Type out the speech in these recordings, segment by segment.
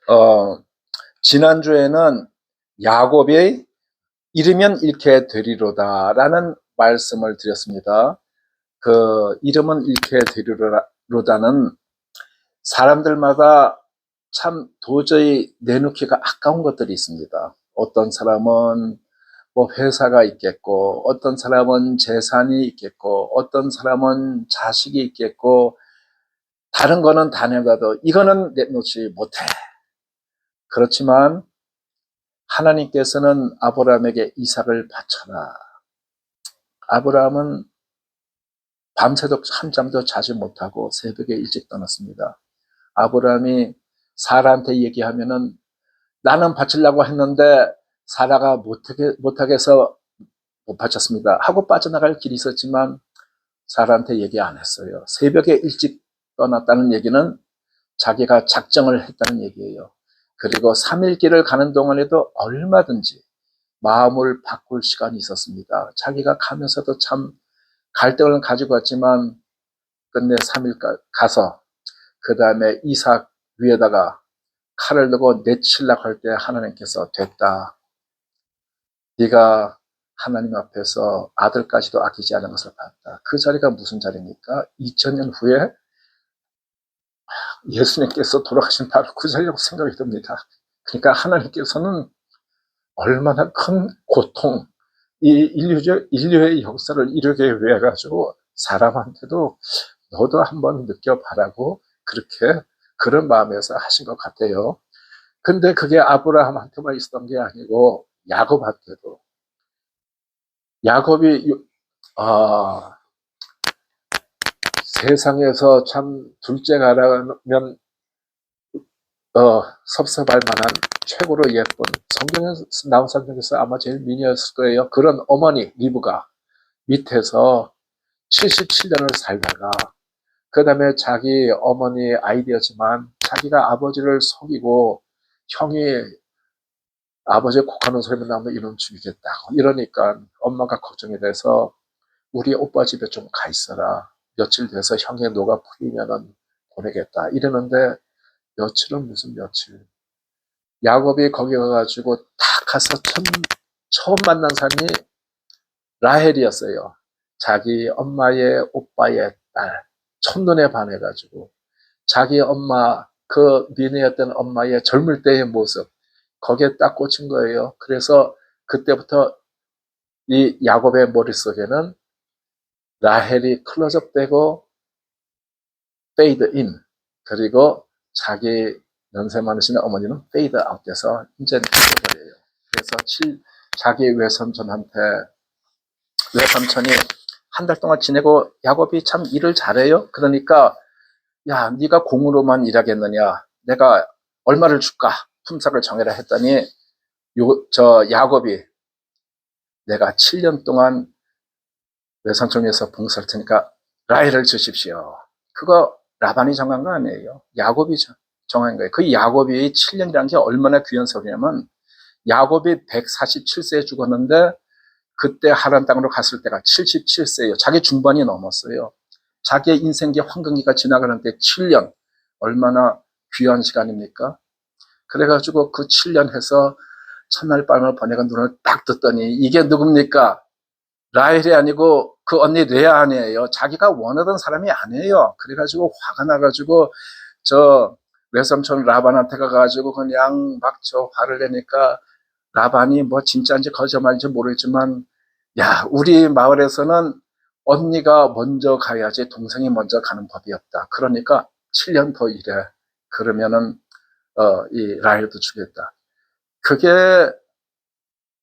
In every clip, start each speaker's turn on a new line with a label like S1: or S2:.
S1: 어, 지난주에는 야곱의 잃으면 잃게 되리로다라는 말씀을 드렸습니다. 그 잃으면 잃게 되리로다는 사람들마다 참 도저히 내놓기가 아까운 것들이 있습니다. 어떤 사람은 뭐 회사가 있겠고, 어떤 사람은 재산이 있겠고, 어떤 사람은 자식이 있겠고, 다른 거는 다 내놔도 이거는 내놓지 못해. 그렇지만 하나님께서는 아브라함에게 이삭을 바쳐라. 아브라함은 밤새도록 한잠도 자지 못하고 새벽에 일찍 떠났습니다. 아브라함이 사라한테 얘기하면은 나는 바치려고 했는데 사라가 못하게 해서 못 바쳤습니다 하고 빠져나갈 길이 있었지만 사라한테 얘기 안 했어요. 새벽에 일찍 떠났다는 얘기는 자기가 작정을 했다는 얘기예요. 그리고 3일 길을 가는 동안에도 얼마든지 마음을 바꿀 시간이 있었습니다. 자기가 가면서도 참 갈등을 가지고 왔지만 끝내 3일 가서 그 다음에 이삭 위에다가 칼을 넣고 내치려고 할 때 하나님께서 됐다. 네가 하나님 앞에서 아들까지도 아끼지 않은 것을 봤다. 그 자리가 무슨 자리입니까? 2000년 후에 예수님께서 돌아가신 바로 그 자리라고 생각이 듭니다. 그러니까 하나님께서는 얼마나 큰 고통, 이 인류의 역사를 이루게 위해 가지고 사람한테도 너도 한번 느껴봐라고 그렇게 그런 마음에서 하신 것 같아요. 근데 그게 아브라함한테만 있었던 게 아니고 야곱한테도. 야곱이 세상에서 참 둘째가라면 섭섭할 만한 최고로 예쁜, 성경에 나온 사람 중에서 아마 제일 미녀였을 거예요. 그런 어머니 리브가 밑에서 77년을 살다가 그 다음에 자기 어머니의 아이디어지만 자기가 아버지를 속이고 형이 아버지의 곡하는 소리만 나오면 이놈 죽이겠다고 이러니까 엄마가 걱정이 돼서 우리 오빠 집에 좀 가 있어라. 며칠 돼서 형의 노가 풀리면은 보내겠다 이러는데 며칠은 무슨 며칠. 야곱이 거기 가가지고 딱 가서 처음 만난 사람이 라헬이었어요. 자기 엄마의 오빠의 딸. 첫눈에 반해가지고 자기 엄마 그 미네였던 엄마의 젊을 때의 모습 거기에 딱 꽂힌 거예요. 그래서 그때부터 이 야곱의 머릿속에는 라헬이 클로즈업되고 페이드 인 그리고 자기 연세 많으신 어머니는 페이드 아웃돼서 이제 잊어버려요. 그래서 자기 외삼촌이 한 달 동안 지내고 야곱이 참 일을 잘해요. 그러니까 야 네가 공으로만 일하겠느냐 내가 얼마를 줄까 품삯을 정해라 했더니 야곱이 내가 7년 동안 외삼촌에서 봉사할 테니까 라헬을 주십시오. 그거 라반이 정한 거 아니에요. 야곱이 정한 거예요. 그 야곱이 7년이라는 게 얼마나 귀한 소리냐면 야곱이 147세에 죽었는데 그때 하란 땅으로 갔을 때가 77세예요. 자기 중반이 넘었어요. 자기의 인생의 황금기가 지나가는데 7년 얼마나 귀한 시간입니까? 그래가지고 그 7년 해서 첫날 밤을 보내가 눈을 딱 떴더니 이게 누굽니까? 라헬이 아니고 그 언니 레아 아니에요. 자기가 원하던 사람이 아니에요. 그래가지고 화가 나가지고 저 외삼촌 라반한테 가가지고 그냥 막 저 화를 내니까 라반이 뭐 진짜인지 거짓말인지 모르겠지만 야 우리 마을에서는 언니가 먼저 가야지 동생이 먼저 가는 법이 없다. 그러니까 7년 더 일해. 그러면은 이 라헬도 주겠다. 그게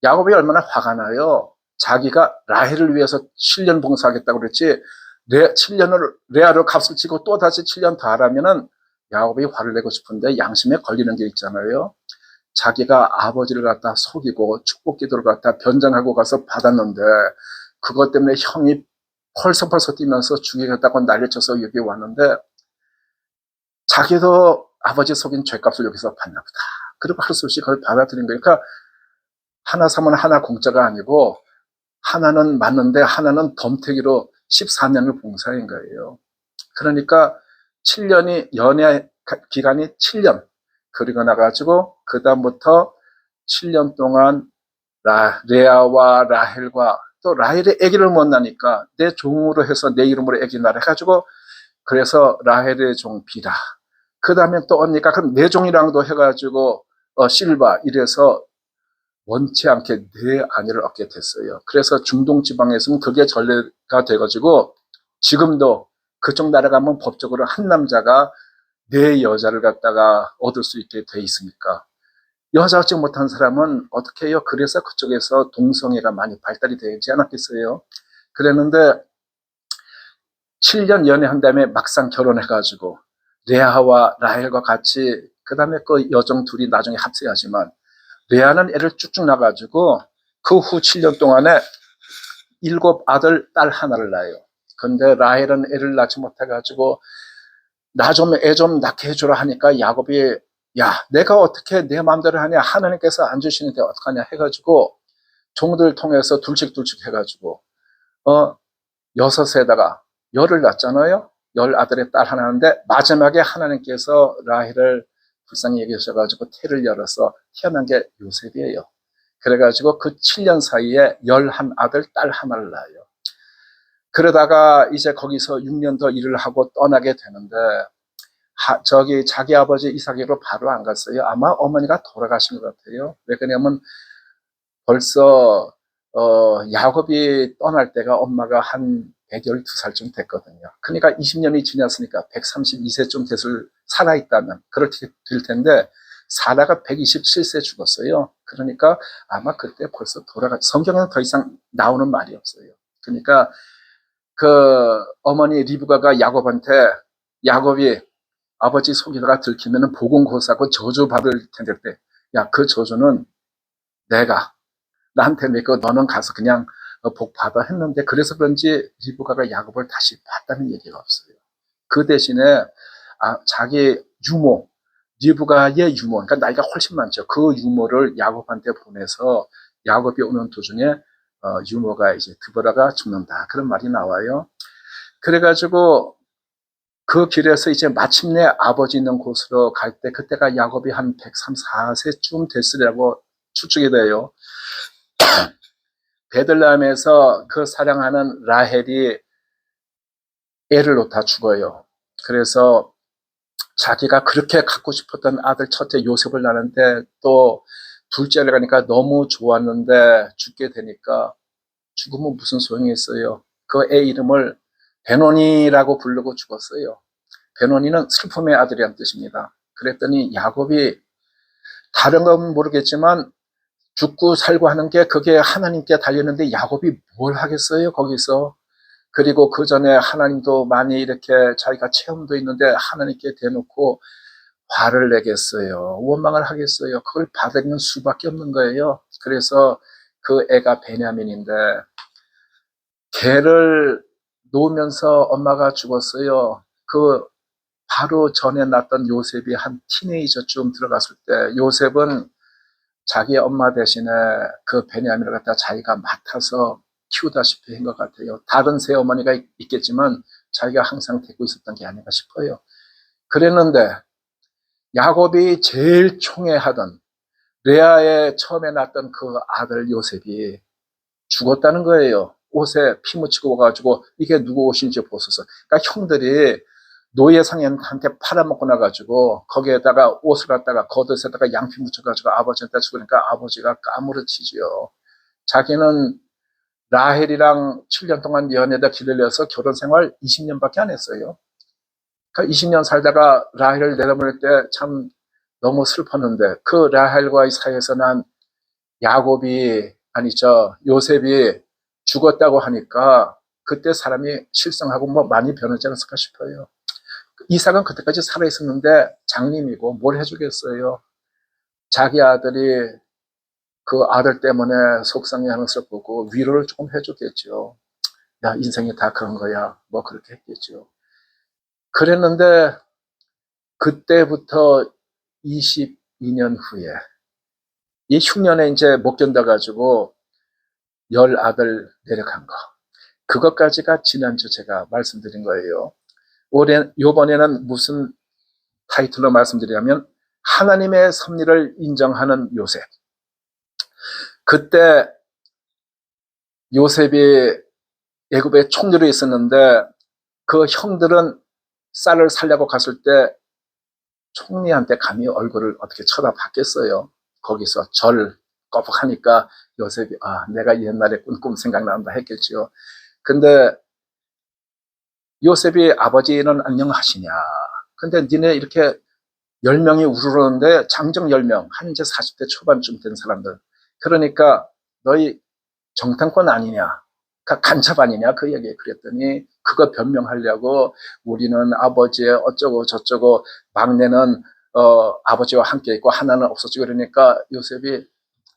S1: 야곱이 얼마나 화가 나요. 자기가 라헬을 위해서 7년 봉사하겠다고 그랬지 7년을 레아로 값을 치고 또 다시 7년 더 하라면은 야곱이 화를 내고 싶은데 양심에 걸리는 게 있잖아요. 자기가 아버지를 갖다 속이고 축복 기도를 갖다 변장하고 가서 받았는데 그것 때문에 형이 펄썩펄썩 뛰면서 죽이겠다고 난리쳐서 여기 왔는데 자기도 아버지 속인 죄값을 여기서 받나 보다. 그리고 할 수 없이 그걸 받아들인 거예요. 그러니까 하나 사면 하나 공짜가 아니고 하나는 맞는데 하나는 덤태기로 14년을 봉사한 거예요. 그러니까 7년이 연애 기간이 7년. 그리고 나가지고 그 다음부터 7년 동안 레아와 라헬과 또 라헬의 아기를 못 낳으니까 내 종으로 해서 내 이름으로 아기 낳으라 해가지고 그래서 라헬의 종 비라. 그 다음에 또 언니가 그럼 내 종이랑도 해가지고 실바 이래서 원치 않게 네 아내를 얻게 됐어요. 그래서 중동 지방에서는 그게 전례가 돼가지고 지금도 그쪽 나라 가면 법적으로 한 남자가 네 여자를 갖다가 얻을 수 있게 돼 있으니까 여자 얻지 못한 사람은 어떻게 해요? 그래서 그쪽에서 동성애가 많이 발달이 되지 않았겠어요? 그랬는데 7년 연애한 다음에 막상 결혼해가지고 레아와 라헬과 같이 그 다음에 그 여종 둘이 나중에 합세하지만 레아는 애를 쭉쭉 낳아가지고 그 후 7년 동안에 7 아들, 딸 하나를 낳아요. 근데 라헬은 애를 낳지 못해가지고 나 좀 애 좀 낳게 해주라 하니까 야곱이 야 내가 어떻게 내 마음대로 하냐 하나님께서 안 주시는데 어떡하냐 해가지고 종들 통해서 둘씩 해가지고 6에다가 10을 낳잖아요. 10 아들의 딸 하나인데 마지막에 하나님께서 라헬을 불쌍히 여기셔가지고 태를 열어서 태어난 게 요셉이에요. 그래가지고 그 7년 사이에 11 아들, 딸 하나를 낳아요. 그러다가 이제 거기서 6년 더 일을 하고 떠나게 되는데 저기 자기 아버지 이삭에게로 바로 안 갔어요. 아마 어머니가 돌아가신 것 같아요. 왜 그러냐면 벌써 야곱이 떠날 때가 엄마가 한 112살쯤 됐거든요. 그러니까 20년이 지났으니까 132세쯤 됐을 살아있다면 그렇게 될 텐데 사라가 127세 죽었어요. 그러니까 아마 그때 벌써 성경에는 더 이상 나오는 말이 없어요. 그러니까 그 어머니 리브가가 야곱이 아버지 속이다가 들키면 보금고사하고 저주 받을 텐데 야, 그 저주는 내가 나한테 믿고 너는 가서 그냥 복 받아 했는데 그래서 그런지 리브가가 야곱을 다시 봤다는 얘기가 없어요. 그 대신에 자기 유모 리브가의 유모 그러니까 나이가 훨씬 많죠. 그 유모를 야곱한테 보내서 야곱이 오는 도중에 유모가 이제 드보라가 죽는다 그런 말이 나와요. 그래가지고 그 길에서 이제 마침내 아버지 있는 곳으로 갈 때 그때가 야곱이 한 134세쯤 됐으라고 추측이 돼요. 베들레헴에서 그 사랑하는 라헬이 애를 놓다 죽어요. 그래서 자기가 그렇게 갖고 싶었던 아들 첫째 요셉을 낳는데 또 둘째를 가니까 너무 좋았는데 죽게 되니까 죽으면 무슨 소용이 있어요. 그 애 이름을 베노니라고 부르고 죽었어요. 베노니는 슬픔의 아들이란 뜻입니다. 그랬더니 야곱이 다른 건 모르겠지만 죽고 살고 하는 게 그게 하나님께 달렸는데 야곱이 뭘 하겠어요 거기서. 그리고 그 전에 하나님도 많이 이렇게 자기가 체험도 있는데 하나님께 대놓고 화를 내겠어요. 원망을 하겠어요. 그걸 받아들이는 수밖에 없는 거예요. 그래서 그 애가 베냐민인데 걔를 놓으면서 엄마가 죽었어요. 그 바로 전에 낳았던 요셉이 한 티네이저쯤 들어갔을 때 요셉은 자기 엄마 대신에 그 베냐민을 갖다 자기가 맡아서 키우다시피 한 것 같아요. 다른 새 어머니가 있겠지만 자기가 항상 데리고 있었던 게 아닌가 싶어요. 그랬는데 야곱이 제일 총애하던 레아의 처음에 낳았던 그 아들 요셉이 죽었다는 거예요. 옷에 피 묻히고 와가지고 이게 누구 옷인지 보소서. 그러니까 형들이 노예상인한테 팔아먹고 나가지고 거기에다가 옷을 갖다가 겉옷에다가 양피 묻혀가지고 아버지한테 죽으니까 아버지가 까무러치지요. 자기는 라헬이랑 7년 동안 연애다 길러서 결혼 생활 20년밖에 안 했어요. 그러니까 20년 살다가 라헬을 내려보낼 때 참 너무 슬펐는데 그 라헬과의 사이에서 난 야곱이 아니죠 요셉이 죽었다고 하니까 그때 사람이 실성하고 뭐 많이 변하지 않았을까 싶어요. 이삭은 그때까지 살아있었는데 장님이고 뭘 해주겠어요. 자기 아들이 그 아들 때문에 속상해하는 걸 보고 위로를 조금 해줬겠죠. 야 인생이 다 그런 거야 뭐 그렇게 했겠죠. 그랬는데 그때부터 22년 후에 이 흉년에 이제 못 견뎌가지고 10 아들 내려간 거 그것까지가 지난주 제가 말씀드린 거예요. 요번에는 무슨 타이틀로 말씀드리냐면 하나님의 섭리를 인정하는 요셉. 그때 요셉이 애굽에 총리로 있었는데 그 형들은 쌀을 살려고 갔을 때 총리한테 감히 얼굴을 어떻게 쳐다봤겠어요. 거기서 절 꺼벅하니까 요셉이 내가 옛날에 꾼 꿈 생각난다 했겠죠. 근데 요셉이 아버지는 안녕하시냐. 근데 니네 이렇게 10명이 우르르는데 장정 10명, 한 이제 40대 초반쯤 된 사람들. 그러니까 너희 정탐권 아니냐, 간첩 아니냐 그 얘기. 그랬더니 그거 변명하려고 우리는 아버지의 어쩌고 저쩌고, 막내는 아버지와 함께 있고 하나는 없었지. 그러니까 요셉이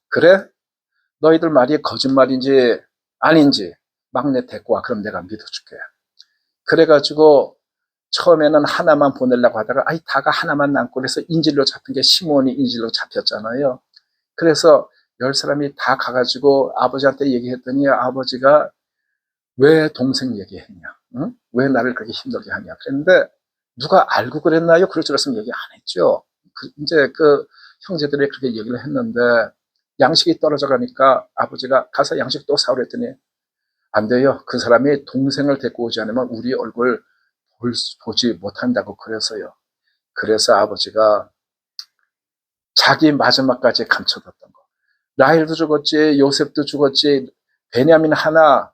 S1: 그래? 너희들 말이 거짓말인지 아닌지 막내 데리고 와. 그럼 내가 믿어줄게. 그래가지고 처음에는 하나만 보내려고 하다가 다가 하나만 남고, 그래서 인질로 잡힌 게 시몬이 인질로 잡혔잖아요. 그래서 10사람이 다 가가지고 아버지한테 얘기했더니 아버지가 왜 동생 얘기했냐, 응? 왜 나를 그렇게 힘들게 하냐. 그랬는데 누가 알고 그랬나요? 그럴 줄 알았으면 얘기 안 했죠. 이제 그 형제들이 그렇게 얘기를 했는데 양식이 떨어져 가니까 아버지가 가서 양식 또 사오라 했더니 안 돼요. 그 사람이 동생을 데리고 오지 않으면 우리 얼굴 보지 못한다고 그래서요. 그래서 아버지가 자기 마지막까지 감춰뒀던 거. 라헬도 죽었지, 요셉도 죽었지, 베냐민 하나.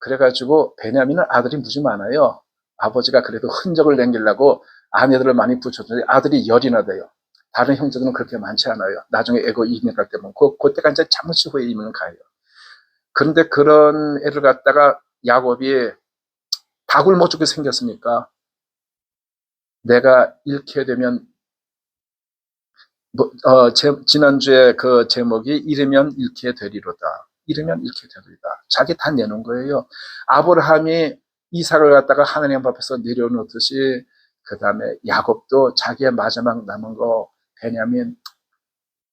S1: 그래가지고 베냐민은 아들이 무지 많아요. 아버지가 그래도 흔적을 남기려고 아내들을 많이 붙였는데 아들이 10이나 돼요. 다른 형제들은 그렇게 많지 않아요. 나중에 애고 이민 갈 때 보면 그때가 이제 잠시 후에 이민을 가요. 그런데 그런 애를 갖다가 야곱이 다 굶어 죽게 생겼으니까 내가 잃게 되면 지난주에 그 제목이 잃으면 잃게 되리로다. 잃으면 잃게 되리로다. 자기 다 내놓은 거예요. 아브라함이 이삭을 갖다가 하나님 앞에서 내려놓듯이 그 다음에 야곱도 자기의 마지막 남은 거 베냐민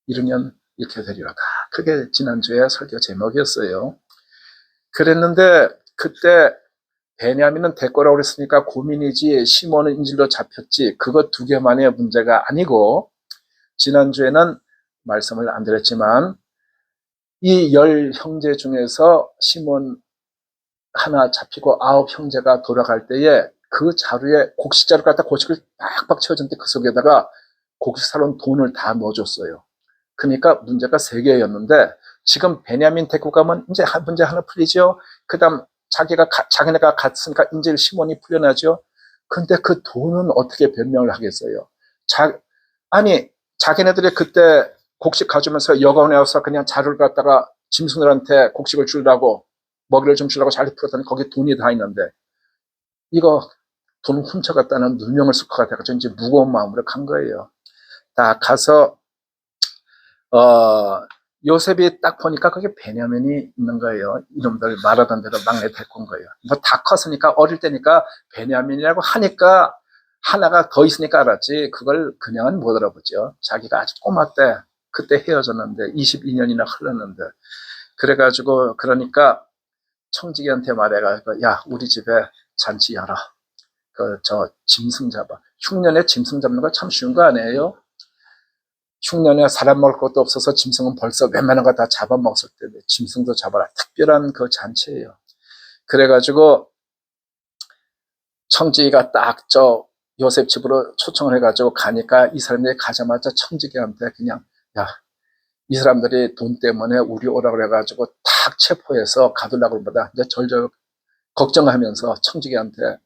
S1: 잃으면 잃게 되리로다. 그게 지난주에 설교 제목이었어요. 그랬는데 그때 베냐민은 데꼬라고 그랬으니까 고민이지, 시몬은 인질로 잡혔지, 그것 두 개만의 문제가 아니고, 지난주에는 말씀을 안 드렸지만 이 10형제 중에서 시몬 하나 잡히고 9형제가 돌아갈 때에 그 자루에 곡식자루 갖다 곡식을 빡빡 채워줬는데 그 속에다가 곡식 사러 돈을 다 넣어줬어요. 그러니까 문제가 3개였는데 지금 베냐민 데리고 가면 이제 문제 하나 풀리죠. 그 다음 자기네가 갔으니까 이제 시몬이 풀려나죠. 근데 그 돈은 어떻게 변명을 하겠어요? 아니 자기네들이 그때 곡식 가져오면서 여관에 와서 그냥 자루를 갖다가 짐승들한테 곡식을 주려고, 먹이를 좀 주려고 잘 풀었더니 거기 돈이 다 있는데 이거 돈 훔쳐갔다는 누명을 쓸 것 같아가지고 이제 무거운 마음으로 간 거예요. 다 가서 요셉이 딱 보니까 그게 베냐민이 있는 거예요. 이놈들 말하던 대로 막내 데리고 온 거예요. 뭐 다 컸으니까, 어릴 때니까 베냐민이라고 하니까 하나가 더 있으니까 알았지 그걸 그냥은 못 알아보죠. 자기가 아주 꼬마 때 그때 헤어졌는데 22년이나 흘렀는데. 그래가지고 그러니까 청지기한테 말해가지고 야 우리 집에 잔치 열어. 저 짐승 잡아. 흉년에 짐승 잡는 거 참 쉬운 거 아니에요? 흉년에 사람 먹을 것도 없어서 짐승은 벌써 웬만한 거 다 잡아먹었을 때 짐승도 잡아라. 특별한 그 잔치예요. 그래가지고 청지기가 딱 요셉 집으로 초청을 해가지고 가니까 이 사람들이 가자마자 청지기한테 그냥 야 이 사람들이 돈 때문에 우리 오라 그래가지고 탁 체포해서 가두려고 보다 이제 절절 걱정하면서 청지기한테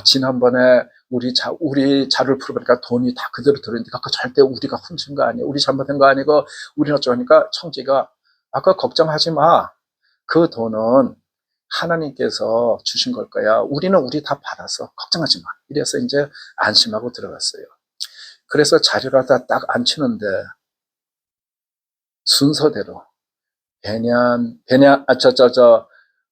S1: 지난번에 우리 자료를 풀어보니까 돈이 다 그대로 들어있는데 그거 절대 우리가 훔친 거 아니에요. 우리 잘못한 거 아니고 우리는 어쩌니까 청지기가 그거 걱정하지 마. 그 돈은 하나님께서 주신 걸 거야. 우리는 우리 다 받았어. 걱정하지 마. 이래서 이제 안심하고 들어갔어요. 그래서 자료를 다 딱 앉히는데 순서대로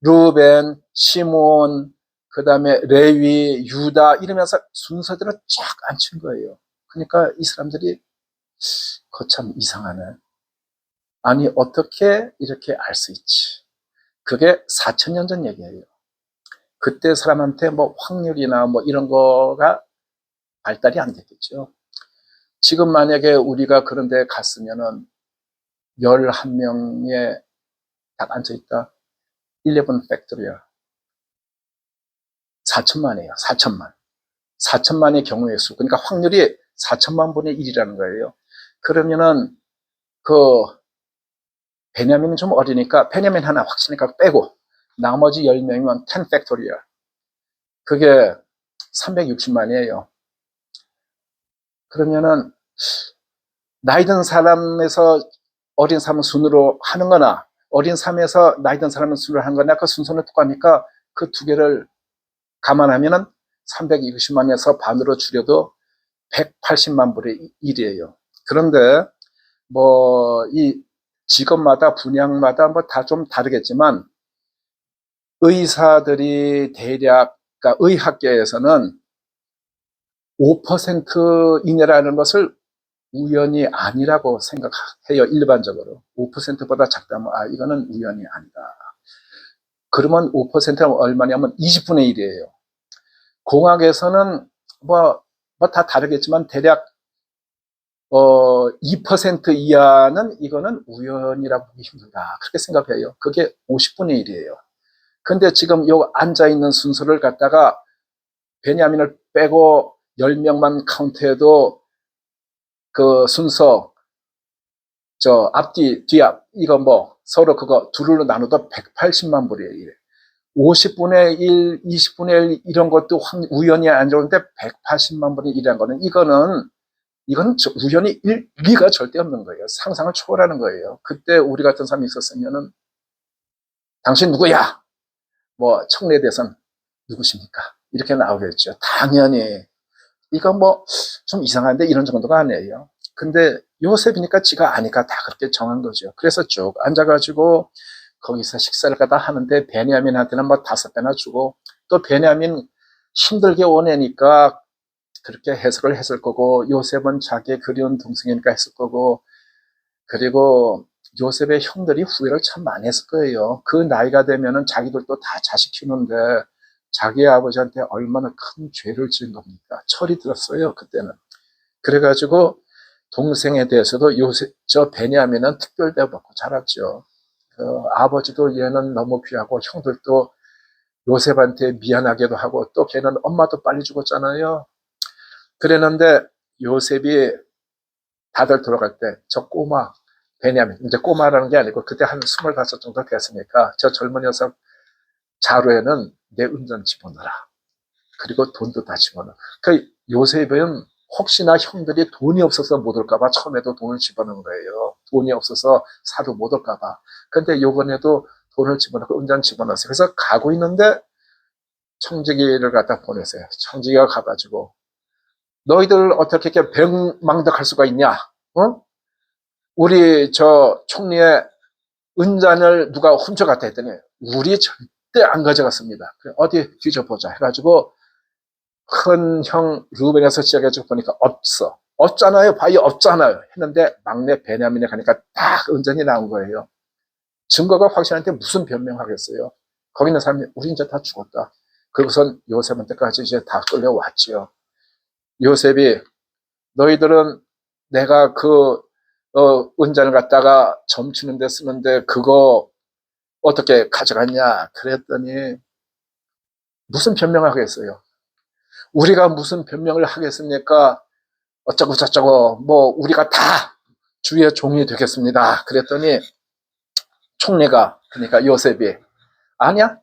S1: 루벤, 시몬, 그 다음에 레위, 유다 이러면서 순서대로 쫙 앉힌 거예요. 그러니까 이 사람들이 거참 이상하네. 아니 어떻게 이렇게 알 수 있지? 그게 4,000년 전 얘기예요. 그때 사람한테 뭐 확률이나 뭐 이런 거가 발달이 안 됐겠죠. 지금 만약에 우리가 그런 데 갔으면은 11명에 딱 앉아있다. 11 팩토리야. 4천만이에요. 4천만. 4천만의 경우의 수. 그러니까 확률이 4천만 분의 1이라는 거예요. 그러면은 그 베냐민은 좀 어리니까 베냐민 하나 확실하니까 빼고 나머지 10명이면 10 팩토리야. 그게 360만이에요. 그러면은 나이 든 사람에서 어린 사람 순으로 하는 거나 어린 사람에서 나이 든 사람은 순으로 하는 거나 그 순서는 똑같으니까 그 두 개를 감안하면은 320만에서 반으로 줄여도 180만 분의 1이에요. 그런데 뭐 이 직업마다 분야마다 뭐 다 좀 다르겠지만 의사들이 대략 그러니까 의학계에서는 5% 이내라는 것을 우연이 아니라고 생각해요. 일반적으로 5%보다 작다면 아 이거는 우연이 아니다. 그러면 5%는 얼마냐면 20분의 1이에요. 공학에서는 뭐 다 다르겠지만 대략 2% 이하는 이거는 우연이라고 보기 힘들다. 그렇게 생각해요. 그게 50분의 1이에요. 근데 지금 요 앉아있는 순서를 갖다가 베냐민을 빼고 10명만 카운트해도 그 순서 저 앞뒤 뒤앞 이거 뭐 서로 그거 둘로 나눠도 180만 불이에요. 50분의 1, 20분의 1 이런 것도 우연이 안 좋은데 180만 분의 1이라는 거는 이거는 우연히 리가 절대 없는 거예요. 상상을 초월하는 거예요. 그때 우리 같은 사람이 있었으면은 당신 누구야? 뭐 청래대선 누구십니까? 이렇게 나오겠죠. 당연히 이거 뭐 좀 이상한데 이런 정도가 아니에요. 근데 요셉이니까 지가 아니까 다 그렇게 정한 거죠. 그래서 쭉 앉아가지고 거기서 식사를 갖다 하는데 베냐민한테는 뭐 5배나 주고 또 베냐민 힘들게 오내니까 그렇게 해석을 했을 거고 요셉은 자기의 그리운 동생이니까 했을 거고 그리고 요셉의 형들이 후회를 참 많이 했을 거예요. 그 나이가 되면은 자기들도 다 자식 키우는데 자기 아버지한테 얼마나 큰 죄를 지은 겁니까? 철이 들었어요, 그때는. 그래가지고 동생에 대해서도 요셉, 저 베냐민은 특별 대우받고 자랐죠. 그 아버지도 얘는 너무 귀하고 형들도 요셉한테 미안하게도 하고 또 걔는 엄마도 빨리 죽었잖아요. 그랬는데 요셉이 다들 돌아갈 때 저 꼬마 베냐민 이제 꼬마라는 게 아니고 그때 한 25 정도 됐으니까 저 젊은 녀석 자루에는 내 은전 집어넣어라. 그리고 돈도 다 집어넣어. 그 요셉은 혹시나 형들이 돈이 없어서 못 올까봐 처음에도 돈을 집어넣은 거예요. 돈이 없어서 사도 못 올까봐. 근데 요번에도 돈을 집어넣고 은전 집어넣었어요. 그래서 가고 있는데 청지기를 갖다 보내세요. 청지기가 가가지고 너희들 어떻게 이렇게 병망덕할 수가 있냐? 어? 우리 저 총리의 은잔을 누가 훔쳐갔다 했더니 우리 절대 안 가져갔습니다. 어디 뒤져보자 해가지고 큰 형 루벤에서 시작해서 보니까 없어. 없잖아요. 바위 없잖아요. 했는데 막내 베냐민에 가니까 딱 은전이 나온 거예요. 증거가 확실한데 무슨 변명하겠어요. 거기 있는 사람이 우리 이제 다 죽었다. 그것은 요셉한테까지 이제 다 끌려왔지요. 요셉이 너희들은 내가 그 은잔을 갖다가 점치는 데 쓰는데 그거 어떻게 가져갔냐 그랬더니 무슨 변명을 하겠어요. 우리가 무슨 변명을 하겠습니까? 어쩌고 저쩌고 뭐 우리가 다 주의 종이 되겠습니다. 그랬더니 총리가 그러니까 요셉이 아니야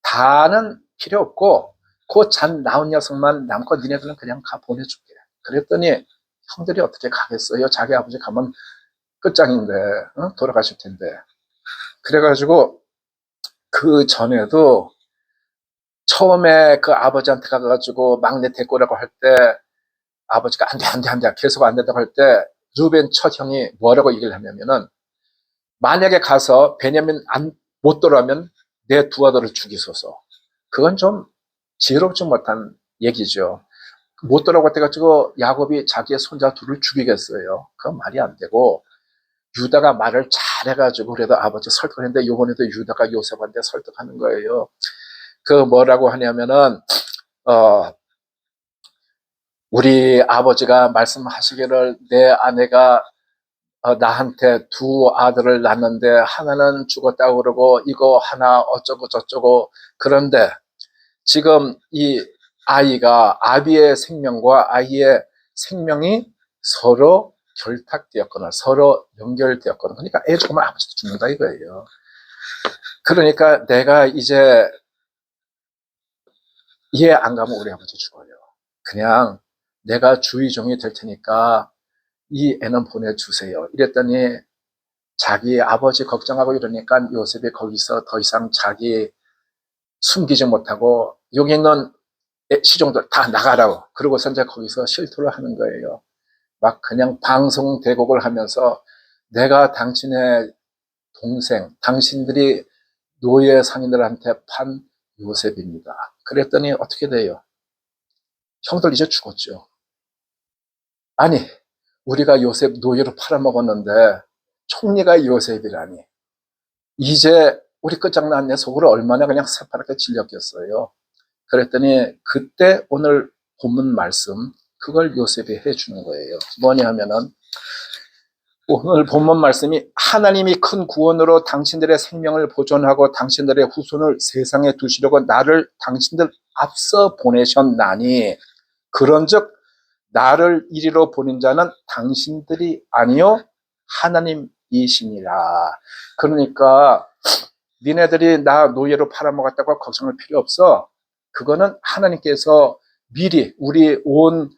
S1: 다는 필요 없고 그 잔 나온 녀석만 남고 니네들은 그냥 가 보내줄게. 그랬더니 형들이 어떻게 가겠어요? 자기 아버지 가면 끝장인데 돌아가실 텐데. 그래가지고 그 전에도 처음에 그 아버지한테 가가지고 막내 데리고 오라고 할 때 아버지가 안 돼 계속 안 된다고 할 때 루벤 첫 형이 뭐라고 얘기를 하냐면은 만약에 가서 베냐민 못 돌아오면 내 두 아들을 죽이소서. 그건 좀 지혜롭지 못한 얘기죠. 못 돌아올 때 가지고 야곱이 자기의 손자 둘을 죽이겠어요. 그건 말이 안 되고 유다가 말을 잘해가지고 그래도 아버지 설득했는데 요번에도 유다가 요셉한테 설득하는 거예요. 그 뭐라고 하냐면은 어 우리 아버지가 말씀하시기를 내 아내가 나한테 두 아들을 낳는데 하나는 죽었다고 그러고 이거 하나 어쩌고 저쩌고. 그런데 지금 이 아이가 아비의 생명과 아이의 생명이 서로 결탁되었거나 서로 연결되었거나, 그러니까 애 죽으면 아버지도 죽는다 이거예요. 그러니까 내가 이제 이해 안 가면 우리 아버지 죽어요. 그냥 내가 주의종이 될 테니까 이 애는 보내주세요. 이랬더니 자기 아버지 걱정하고 이러니까 요셉이 거기서 더 이상 자기 숨기지 못하고 여기 있는 시종들 다 나가라고 그러고서 이제 거기서 실토를 하는 거예요. 막 그냥 방송 대곡을 하면서 내가 당신의 동생, 당신들이 노예 상인들한테 판 요셉입니다. 그랬더니 어떻게 돼요? 형들 이제 죽었죠. 아니, 우리가 요셉 노예로 팔아먹었는데 총리가 요셉이라니. 이제 우리 끝장났네. 속으로 얼마나 그냥 새파랗게 질렸겠어요. 그랬더니 그때 오늘 본문 말씀, 그걸 요셉이 해주는 거예요. 뭐냐 하면은 오늘 본문 말씀이 하나님이 큰 구원으로 당신들의 생명을 보존하고 당신들의 후손을 세상에 두시려고 나를 당신들 앞서 보내셨나니 그런즉 나를 이리로 보낸 자는 당신들이 아니요 하나님이시니라. 그러니까 니네들이 나 노예로 팔아먹었다고 걱정할 필요 없어. 그거는 하나님께서 미리 우리 온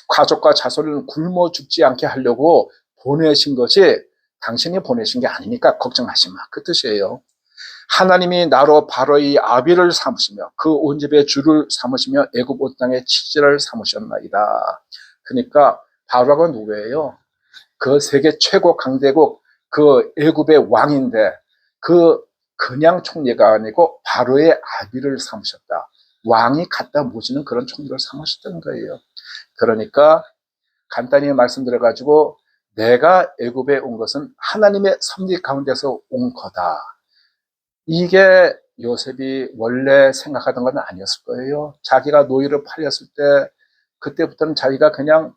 S1: 가족과 자손을 굶어 죽지 않게 하려고 보내신 것이 당신이 보내신 게 아니니까 걱정하지 마. 그 뜻이에요. 하나님이 나로 바로의 아비를 삼으시며 그 온 집의 주를 삼으시며 애굽 온 땅의 치질을 삼으셨나이다. 그러니까 바로가 누구예요? 그 세계 최고 강대국 그 애굽의 왕인데 그 그냥 총리가 아니고 바로의 아비를 삼으셨다. 왕이 갖다 모시는 그런 총리를 삼으셨던 거예요. 그러니까 간단히 말씀드려가지고 내가 애굽에 온 것은 하나님의 섭리 가운데서 온 거다. 이게 요셉이 원래 생각하던 건 아니었을 거예요. 자기가 노예로 팔렸을 때 그때부터는 자기가 그냥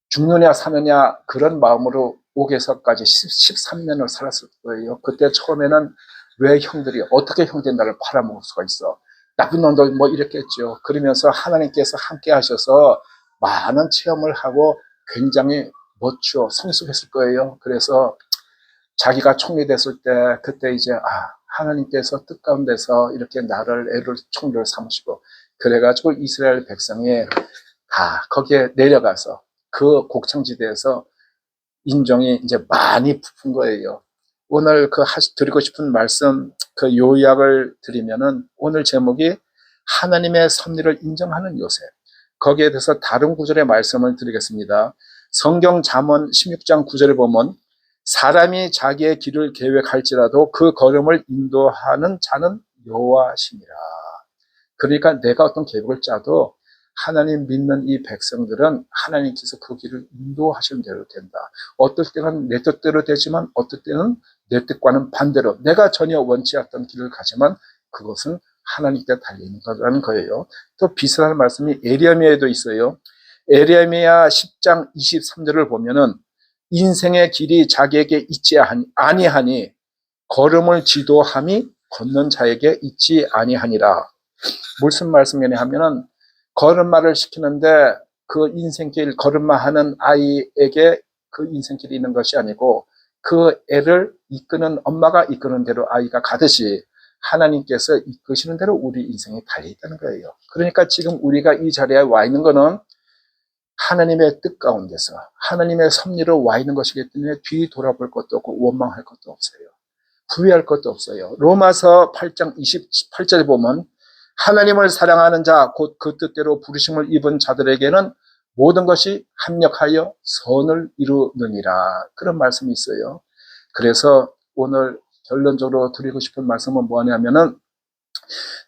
S1: 죽느냐 사느냐 그런 마음으로 옥에서까지 13년을 살았을 거예요. 그때 처음에는 왜 형들이 어떻게 형제 나를 팔아먹을 수가 있어. 나쁜 놈들 뭐 이랬겠죠. 그러면서 하나님께서 함께 하셔서 많은 체험을 하고 굉장히 멋져 성숙했을 거예요. 그래서 자기가 총리 됐을 때 그때 이제 하나님께서 뜻 가운데서 이렇게 나를 애를 총리를 삼으시고 그래가지고 이스라엘 백성이 다 거기에 내려가서 그 곡창지대에서 인종이 이제 많이 부푼 거예요. 오늘 드리고 싶은 말씀 그 요약을 드리면은 오늘 제목이 하나님의 섭리를 인정하는 요셉. 거기에 대해서 다른 구절의 말씀을 드리겠습니다. 성경 잠언 16장 9절을 보면 사람이 자기의 길을 계획할지라도 그 걸음을 인도하는 자는 여호와시니라. 그러니까 내가 어떤 계획을 짜도 하나님 믿는 이 백성들은 하나님께서 그 길을 인도하시는 대로 된다. 어떨 때는 내 뜻대로 되지만 어떨 때는 내 뜻과는 반대로 내가 전혀 원치 않던 길을 가지만 그것은 하나님께 달리는 거라는 거예요. 또 비슷한 말씀이 에레미야에도 있어요. 에레미야 10장 23절을 보면은 인생의 길이 자기에게 있지 아니하니 걸음을 지도함이 걷는 자에게 있지 아니하니라. 무슨 말씀이냐 하면은 걸음마를 시키는데 그 인생길 걸음마하는 아이에게 그 인생길이 있는 것이 아니고 그 애를 이끄는 엄마가 이끄는 대로 아이가 가듯이 하나님께서 이끄시는 대로 우리 인생이 달려있다는 거예요. 그러니까 지금 우리가 이 자리에 와 있는 거는 하나님의 뜻 가운데서 하나님의 섭리로 와 있는 것이기 때문에 뒤 돌아볼 것도 없고 원망할 것도 없어요. 후회할 것도 없어요. 로마서 8장 28절에 보면 하나님을 사랑하는 자, 곧 그 뜻대로 부르심을 입은 자들에게는 모든 것이 합력하여 선을 이루느니라. 그런 말씀이 있어요. 그래서 오늘 결론적으로 드리고 싶은 말씀은 뭐냐면은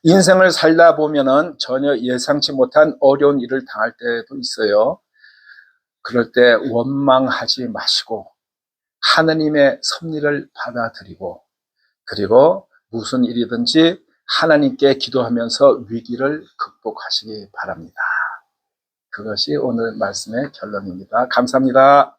S1: 인생을 살다 보면은 전혀 예상치 못한 어려운 일을 당할 때도 있어요. 그럴 때 원망하지 마시고 하나님의 섭리를 받아들이고 그리고 무슨 일이든지 하나님께 기도하면서 위기를 극복하시기 바랍니다. 그것이 오늘 말씀의 결론입니다. 감사합니다.